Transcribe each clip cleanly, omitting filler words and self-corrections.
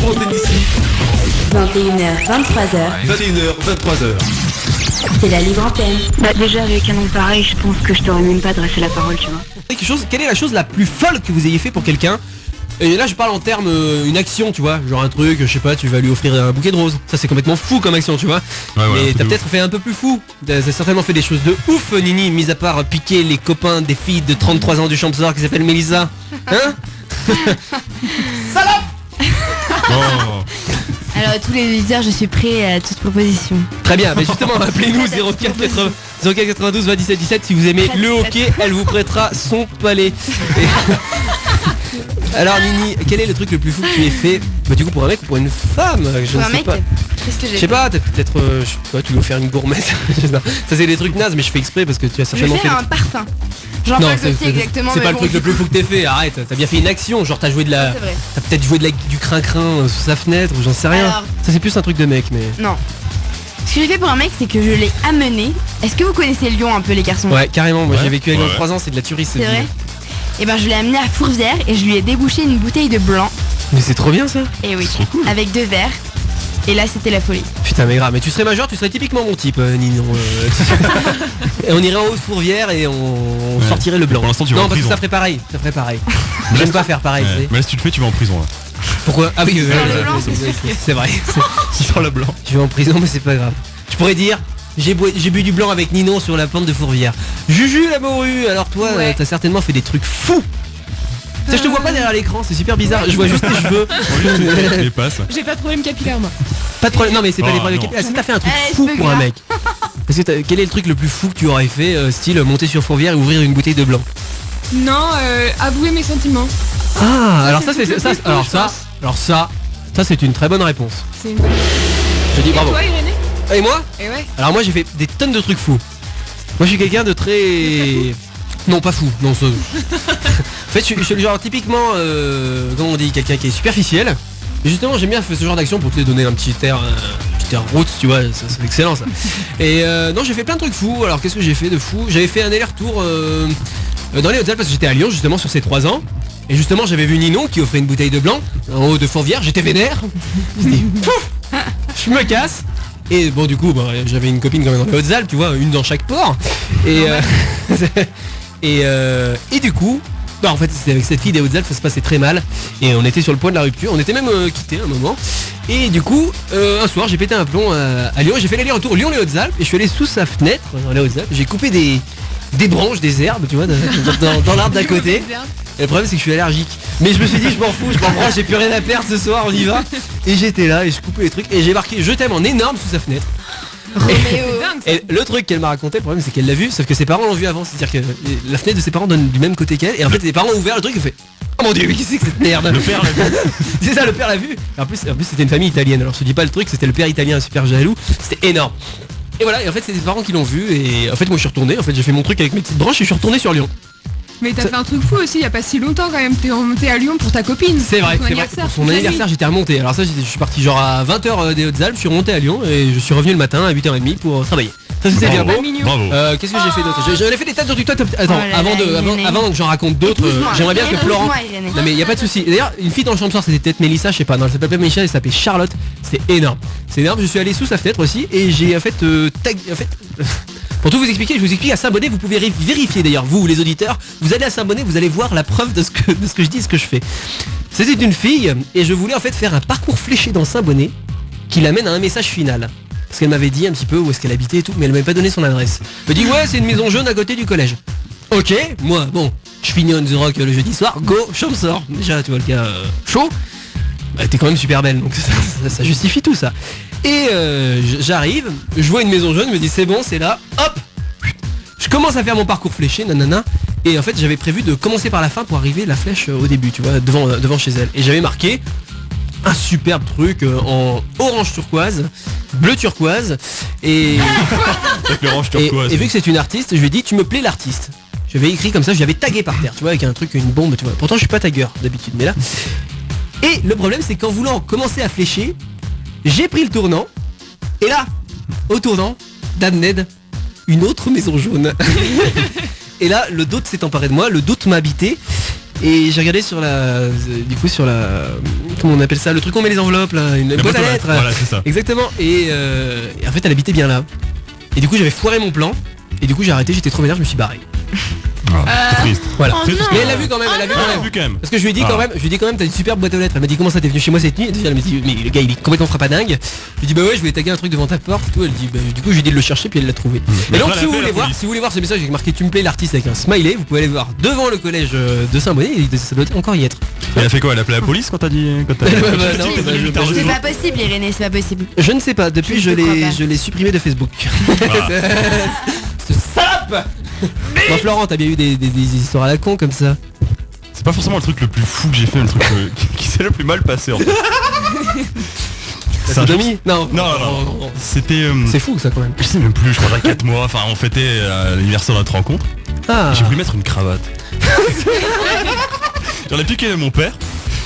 antenne ici. 21h, 23h. 21h, 23h. C'est la libre antenne. Bah déjà avec un nom pareil, je pense que je t'aurais même pas adressé la parole, tu vois. Quelle est la chose la plus folle que vous ayez fait pour quelqu'un? Et là je parle en termes une action, tu vois, genre un truc, je sais pas, tu vas lui offrir un bouquet de roses. Ça c'est complètement fou comme action, tu vois. Mais t'as peut-être fait un peu plus fou. T'as certainement fait des choses de ouf, Nini, mis à part piquer les copains des filles de 33 ans du Champsor qui s'appelle Mélissa. Hein? Salope. Alors à tous les auditeurs, je suis prêt à toute proposition. Très bien, mais justement appelez-nous 04 92 20 17 17 si vous aimez le hockey, elle vous prêtera son palais. Alors Nini, quel est le truc le plus fou que tu aies fait? Bah du coup pour un mec ou pour une femme? Je ne sais pas. Qu'est-ce que j'ai Je sais pas, peut-être je sais pas, tu veux faire une gourmette. Ça c'est des trucs nazes mais je fais exprès parce que tu as certainement fait un parfum. Genre non, pas le exactement. C'est mais pas bon, le truc le plus fou que t'aies fait, arrête, t'as bien fait une action, genre t'as joué de la. C'est vrai. T'as peut-être joué du crin-crin sous sa fenêtre ou j'en sais rien. Alors, ça c'est plus un truc de mec mais. Non. Ce que j'ai fait pour un mec, c'est que je l'ai amené. Est-ce que vous connaissez Lyon un peu, les garçons? Ouais, carrément, moi j'ai vécu à Lyon 3 ans, c'est de la tuerie. C'est vrai. Et ben je l'ai amené à Fourvière et je lui ai débouché une bouteille de blanc. Mais c'est trop bien ça. Et oui, trop cool. avec 2 verres. Et là c'était la folie. Putain mais grave, mais tu serais majeur, tu serais typiquement mon type, Ninon. Et on irait en haute Fourvière et on sortirait le blanc. Pour l'instant tu vas non en parce que prison. ça ferait pareil, J'aime pas faire pareil, tu sais. Mais là si tu le fais tu vas en prison là. Pourquoi? Ah oui, c'est vrai. Tu sors le blanc. Je vais en prison mais c'est pas grave. Je pourrais dire j'ai bu du blanc avec Ninon sur la pente de Fourvière. Juju la morue, alors toi t'as certainement fait des trucs fous. Ça, je te vois pas derrière l'écran, c'est super bizarre, je vois juste tes cheveux. Les passes. J'ai pas de problème capillaire moi. Pas de problème, non mais c'est pas des problèmes non. capillaires. Si t'as fait un truc c'est fou peu pour un grave. mec, quel est le truc le plus fou que tu aurais fait, style monter sur Fourvière et ouvrir une bouteille de blanc? Non, avouer mes sentiments. Ah, alors ça c'est c'est le ça, plus fou, ça c'est une très bonne réponse. C'est une bonne. Je dis Et bravo. toi Irénée? Et moi? Et ouais. Alors moi j'ai fait des tonnes de trucs fous. Moi je suis quelqu'un de très... Non pas fou, non ça... En fait je suis le genre typiquement, comment on dit, quelqu'un qui est superficiel. Et justement j'aime bien faire ce genre d'action pour te donner un petit air roots, tu vois, c'est excellent ça. Et non j'ai fait plein de trucs fous, alors qu'est-ce que j'ai fait de fou? J'avais fait un aller-retour dans les Hautes-Alpes parce que j'étais à Lyon justement sur ces 3 ans. Et justement j'avais vu Ninon qui offrait une bouteille de blanc en haut de Fourvière, j'étais vénère. Je dis, pouf, je me casse. Et bon du coup j'avais une copine quand même dans les Hautes-Alpes, tu vois, une dans chaque port. Et et du coup, bah en fait c'était avec cette fille des Hautes-Alpes, ça se passait très mal. Et on était sur le point de la rupture, on était même quittés à un moment. Et du coup, un soir j'ai pété un plomb à Lyon, j'ai fait l'aller-retour Lyon les Hautes-Alpes et je suis allé sous sa fenêtre dans les Hautes-Alpes, j'ai coupé des branches, des herbes, tu vois, dans l'arbre d'à côté. Et le problème c'est que je suis allergique. Mais je me suis dit je m'en fous, je m'en branche, j'ai plus rien à perdre ce soir, on y va. Et j'étais là et je coupais les trucs et j'ai marqué je t'aime en énorme sous sa fenêtre. Et le truc qu'elle m'a raconté, le problème c'est qu'elle l'a vu, sauf que ses parents l'ont vu avant, c'est-à-dire que la fenêtre de ses parents donne du même côté qu'elle, et en fait ses parents ont ouvert le truc et fait oh mon dieu mais qu'est-ce que c'est que cette merde? Le père l'a vu. C'est ça, le père l'a vu. Et en plus c'était une famille italienne, alors je te dis pas le truc, c'était le père italien super jaloux, c'était énorme. Et voilà, et en fait c'est ses parents qui l'ont vu, et en fait moi je suis retourné, en fait j'ai fait mon truc avec mes petites branches et je suis retourné sur Lyon. Mais t'as fait un truc fou aussi, il y a pas si longtemps quand même, t'es remonté à Lyon pour ta copine. C'est vrai, Pour c'est vrai. Pour son anniversaire j'étais remonté. Alors ça je suis parti genre à 20h des Hautes-Alpes, je suis remonté à Lyon et je suis revenu le matin à 8h30 pour travailler. Ça c'était bien beau. Bravo. Qu'est-ce que j'ai fait d'autre? J'avais fait des tas de trucs. Toi, attends, avant que j'en raconte d'autres, j'aimerais bien que Florent. Non mais y a pas de souci. D'ailleurs, une fille dans le chambre c'était peut-être Mélissa, je sais pas. Non, elle s'appelle pas Mélissa, elle s'appelait Charlotte. C'était énorme. C'est énorme. Je suis allé sous sa fenêtre aussi et j'ai en fait pour tout vous expliquer, je vous explique à Saint-Bonnet, vous pouvez vérifier d'ailleurs, vous les auditeurs, vous allez à Saint-Bonnet, vous allez voir la preuve de ce que je dis, ce que je fais. C'était une fille et je voulais en fait faire un parcours fléché dans Saint-Bonnet qui l'amène à un message final. Parce qu'elle m'avait dit un petit peu où est-ce qu'elle habitait et tout, mais elle m'avait pas donné son adresse. Elle me dit ouais c'est une maison jaune à côté du collège. Ok, moi bon, je finis on the rock le jeudi soir, go, Champsor. Déjà tu vois le gars chaud, bah, t'es quand même super belle, donc ça justifie tout ça. Et j'arrive, je vois une maison jaune, je me dis c'est bon, c'est là, hop. Je commence à faire mon parcours fléché, nanana. Et en fait j'avais prévu de commencer par la fin pour arriver la flèche au début, tu vois, devant chez elle. Et j'avais marqué un superbe truc en orange turquoise, bleu turquoise et orange turquoise. Et vu que c'est une artiste, je lui ai dit tu me plais l'artiste. J'avais écrit comme ça, je l'avais tagué par terre, tu vois, avec un truc, une bombe, tu vois. Pourtant je suis pas tagueur d'habitude, mais là. Et le problème c'est qu'en voulant commencer à flécher, j'ai pris le tournant. Et là, au tournant, Dan Ned, une autre maison jaune. Et là, le doute s'est emparé de moi, le doute m'a habité. Et j'ai regardé sur la... Du coup sur la... Comment on appelle ça? Le truc où on met les enveloppes là, une boîte à lettres. Voilà, c'est ça. Exactement. Et en fait elle habitait bien là. Et du coup j'avais foiré mon plan. Et du coup j'ai arrêté, j'étais trop vénère, je me suis barré. C'est triste. Voilà. Oh non. Mais elle l'a vu quand même, elle l'a vu quand même. Parce que je lui ai dit quand même, t'as une super boîte aux lettres. Elle m'a dit comment ça, t'es venu chez moi cette nuit? Elle m'a dit mais le gars il est complètement frappadingue. Je lui ai dit bah ouais, je voulais taguer un truc devant ta porte et tout. Elle dit bah, du coup je lui ai dit de le chercher puis elle l'a trouvé. Et donc si vous voulez voir ce message avec marqué tu me plais l'artiste avec un smiley, vous pouvez aller voir devant le collège de Saint-Bonnet, ça doit encore y être. Elle a fait quoi? Elle a appelé la police quand t'as dit C'est pas possible Irénée, c'est pas possible. Je ne sais pas, depuis je l'ai supprimé de Facebook. Ce salope. Bon Florent, t'as bien eu des histoires à la con comme ça? C'est pas forcément le truc le plus fou que j'ai fait, le truc qui s'est le plus mal passé en fait. C'est un demi? Non. C'était... C'est fou ça quand même. Je sais même plus, je crois 4 mois, enfin on fêtait l'anniversaire de notre rencontre. J'ai voulu mettre une cravate. J'en ai piqué mon père.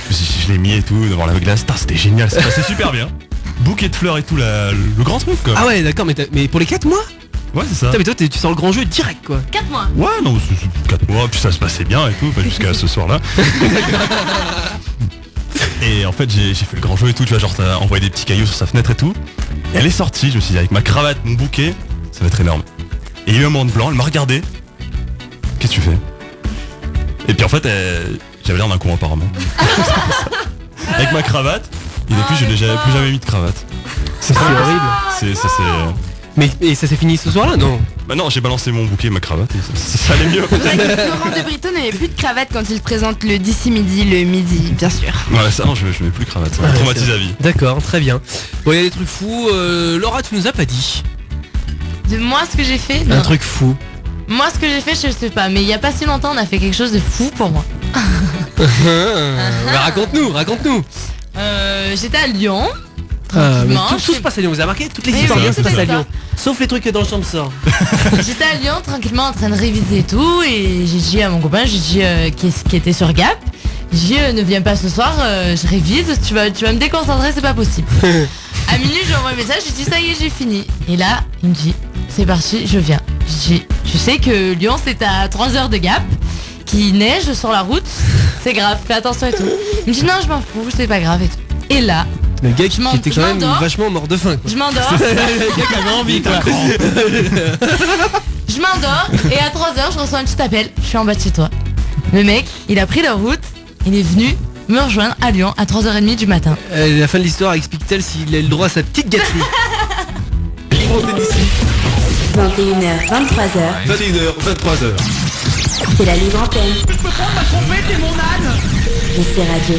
Je l'ai mis et tout devant la glace, c'était génial, ça passait super bien. Bouquet de fleurs et tout, le grand truc quoi. Ah ouais d'accord, mais pour les 4 mois? Ouais c'est ça. Putain, mais toi tu sors le grand jeu direct quoi. 4 mois. Ouais non, 4 mois, puis ça se passait bien et tout, jusqu'à ce soir là. Et en fait j'ai fait le grand jeu et tout, tu vois, genre t'as envoyé des petits cailloux sur sa fenêtre et tout. Et elle est sortie, je me suis dit avec ma cravate, mon bouquet, ça va être énorme. Et il y a eu un moment de blanc, elle m'a regardé. Qu'est-ce que tu fais? Et puis en fait j'avais l'air d'un con apparemment. Avec ma cravate, et depuis je n'ai plus jamais mis de cravate. C'est horrible. C'est Mais ça s'est fini ce soir là non? Bah non, j'ai balancé mon bouquet et ma cravate et ça allait mieux. Laurent de Brito n'avait plus de cravate quand il présente le d'ici midi, le midi, bien sûr. Voilà, ça non, je mets plus de cravate, ça m'a traumatisé à vie. D'accord, très bien. Bon, il y a des trucs fous. Laura, tu nous as pas dit. De moi, ce que j'ai fait? Un truc fou. Moi, ce que j'ai fait, je sais pas. Mais il y a pas si longtemps, on a fait quelque chose de fou pour moi. Raconte-nous. J'étais à Lyon. Mais tout se passe à Lyon, vous avez remarqué? Toutes les histoires bien se passent à Lyon. Sauf les trucs que dans le chambre sort. J'étais à Lyon tranquillement en train de réviser et tout. Et j'ai dit à mon copain, qui était sur Gap, j'ai dit ne viens pas ce soir, je révise, tu vas me déconcentrer, c'est pas possible. À minuit je lui envoie un message, je dis ça y est j'ai fini. Et là il me dit c'est parti, je viens. Je dis tu sais que Lyon c'est à 3 heures de Gap, qu'il neige sur la route, c'est grave, fais attention et tout. Il me dit non je m'en fous, c'est pas grave et tout. Et là le gars qui était quand même vachement mort de faim quoi. Je m'endors. Le gars qui avait envie quoi. Je m'endors et à 3h je reçois un petit appel. Je suis en bas de chez toi. Le mec il a pris la route. Il est venu me rejoindre à Lyon à 3h30 du matin. La fin de l'histoire explique-t-elle s'il a le droit à sa petite gâterie? 21h, 23h. 21h, 23h. C'est la libre antenne. Je peux prendre ma trompette et mon âne. JC Radio.